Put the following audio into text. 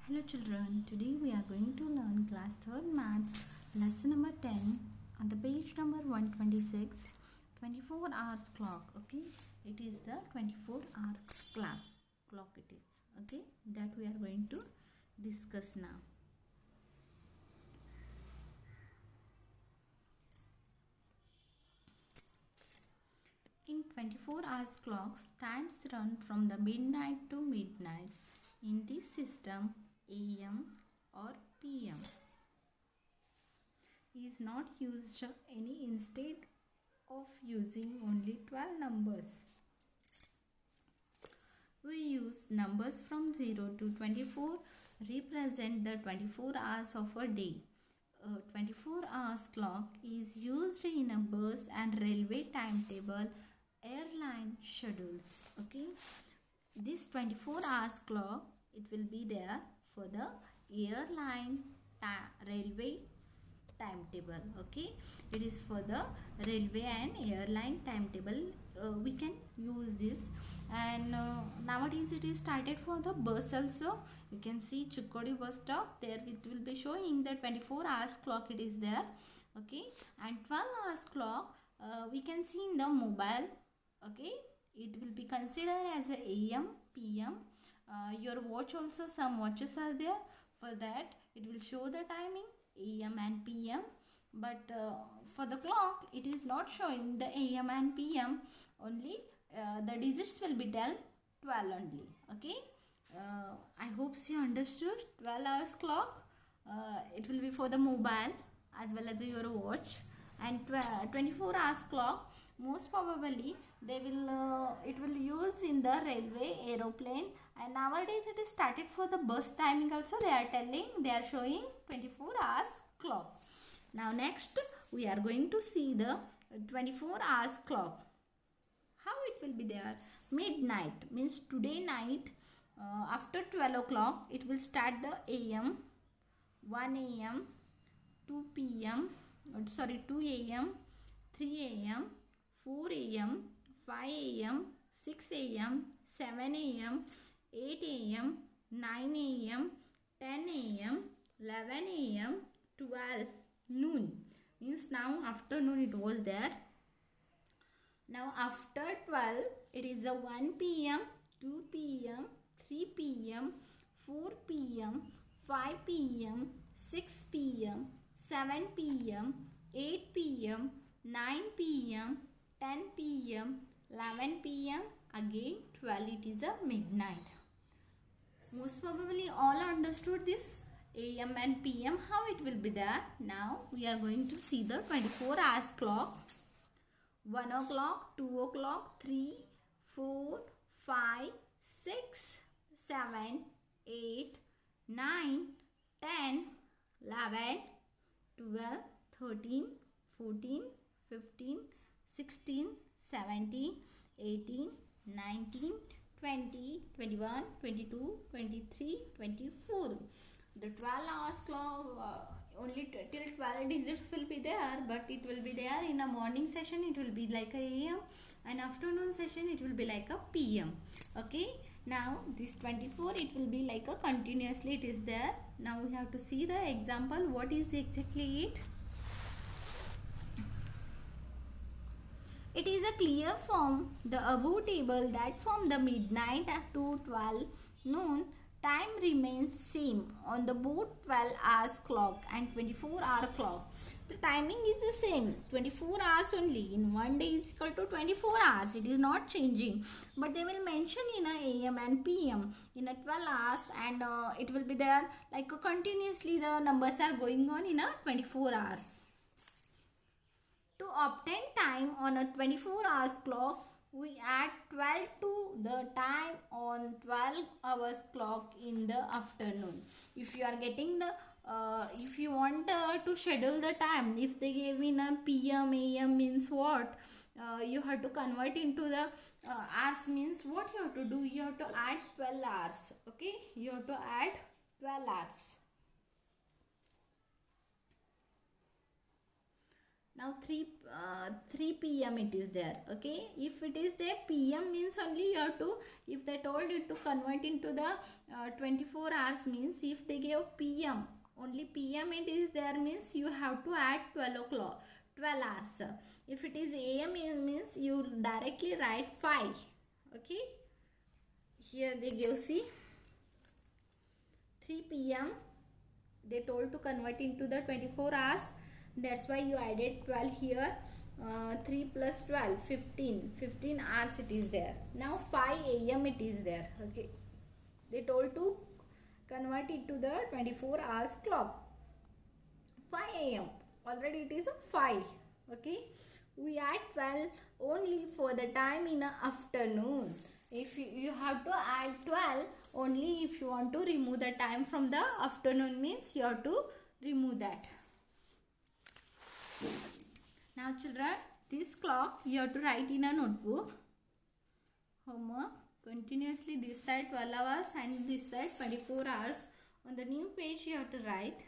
Hello children, today we are going to learn class 3rd maths lesson number 10 on the page number 126, 24 hours clock. Okay, it is the 24 hours clock it is. Okay, that we are going to discuss now. In 24 hours clocks, times run from the midnight to midnight. In this system, AM or PM is not used any instead of using only 12 numbers. We use numbers from 0 to 24 represent the 24 hours of a day. A 24 hours clock is used in a bus and railway timetable, airline schedules. Okay, this 24 hours clock, it will be there for the airline railway timetable. Okay, it is for the railway and airline timetable. We can use this, and nowadays it is started for the bus also. You can see Chikkodi bus stop, there it will be showing the 24 hours clock it is there. Okay, and 12 hours clock we can see in the mobile. Okay, it will be considered as a AM PM. Your watch also, some watches are there, for that it will show the timing AM and PM, but for the clock it is not showing the AM and PM, only the digits will be 12 only. Okay, I hope you understood. 12 hours clock, it will be for the mobile as well as your watch, and 24 hours clock most probably they will it will use in the railway, aeroplane, and nowadays it is started for the bus timing also. They are telling, they are showing 24 hours clock. Now next we are going to see the 24 hours clock. How it will be there? Midnight means today night, after 12 o'clock it will start the AM, 1 AM, 2 PM, 2 AM, 3 AM, 4 AM, 5 AM, 6 AM, 7 AM, 8 AM, 9 AM, 10 AM, 11 AM, 12 noon. Means now afternoon it was there. Now after 12 it is a 1 PM, 2 PM, 3 PM, 4 PM, 5 PM, 6 PM, 7 PM, 8 PM, 9 PM, 10 PM, 11 PM, again 12 it is a midnight. Most probably all understood this AM and PM, how it will be there. Now we are going to see the 24 hours clock. 1 o'clock, 2 o'clock, 3, 4, 5, 6, 7, 8, 9, 10, 11, 12, 13, 14, 15, 16, 17, 18, 19, 20, 21, 22, 23, 24. The 12 hours clock only till 12 digits will be there, but it will be there in a morning session, it will be like a AM, and afternoon session it will be like a PM. Okay, now this 24 it will be like a continuously it is there. Now we have to see the example, what is exactly it. It is a clear from the above table that from the midnight to 12 noon time remains same on the both 12 hours clock and 24 hour clock. The timing is the same, 24 hours only. In one day is equal to 24 hours. It is not changing. But they will mention in a AM and PM in a 12 hours, and it will be there like continuously the numbers are going on in a 24 hours. To obtain time on a 24 hours clock, we add 12 to the time on 12 hours clock in the afternoon. If you are getting the if you want to schedule the time, if they gave in a PM, AM means what? You have to convert into the hours means what you have to do? You have to add 12 hours. Okay, you have to add 12 hours. Now 3 p.m. it is there. Okay, if it is there, p.m. means only you have to, if they told you to convert into the 24 hours, means if they gave p.m. only p.m. it is there, means you have to add 12 hours. If it is a.m. it means you directly write 5. Okay, here they give, see, 3 p.m. they told to convert into the 24 hours, that's why you added 12 here. 3 plus 12, 15 hours it is there. Now 5 a.m. it is there. Okay, they told to convert it to the 24 hours clock. 5 a.m. already it is a 5. Okay, we add 12 only for the time in the afternoon. If you have to add 12 only if you want to remove the time from the afternoon, means you have to remove that. Now children, this clock you have to write in a notebook. Homework, continuously this side 12 hours and this side 24 hours. On the new page you have to write